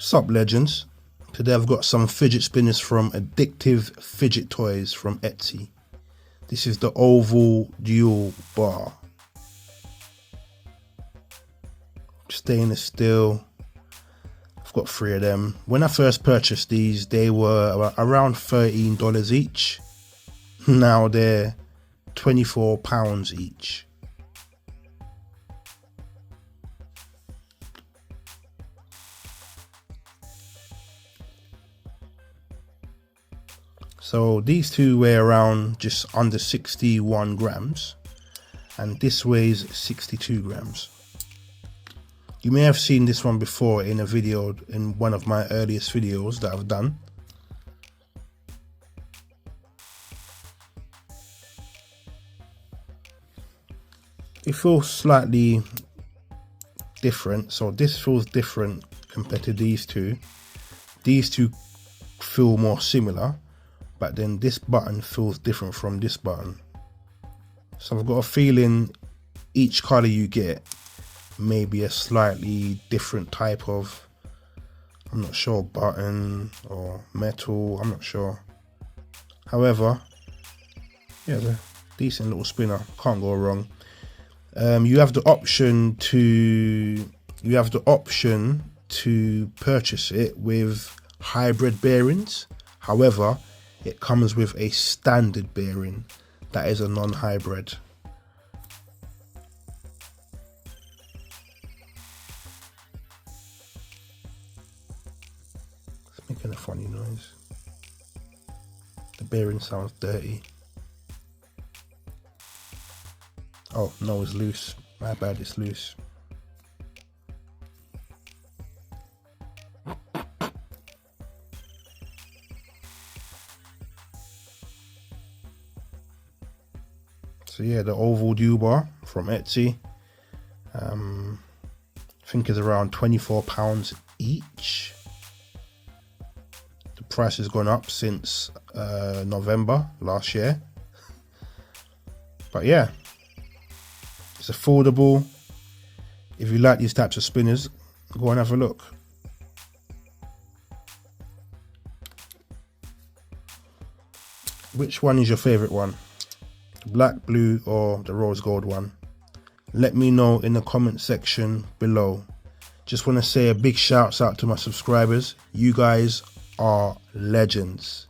Sup legends, today I've got some fidget spinners from Addictive Fidget Toys from Etsy. This is the oval dual bar, stainless steel. I've got 3 of them. When I first purchased these, they were around $13 each. Now they're £24 each. So these two weigh around just under 61 grams and this weighs 62 grams. You may have seen this one before in a video, in one of my earliest videos that I've done. It feels slightly different, so this feels different compared to these two. These two feel more similar, but then this button feels different from this button. So I've got a feeling each color you get may be a slightly different type of, I'm not sure, button or metal, I'm not sure. However, yeah, it's a decent little spinner, can't go wrong. You have the option to purchase it with hybrid bearings. However, it comes with a standard bearing that is a non-hybrid. It's making a funny noise. The bearing sounds dirty. Oh no, it's loose. My bad, it's loose. So yeah, the oval dual bar from Etsy. I think it's around £24 each. The price has gone up since November last year. But yeah, it's affordable. If you like these types of spinners, go and have a look. Which one is your favorite one? The black, blue, or the rose gold one? Let me know in the comment section below. Just want to say a big shout out to my subscribers. You guys are legends.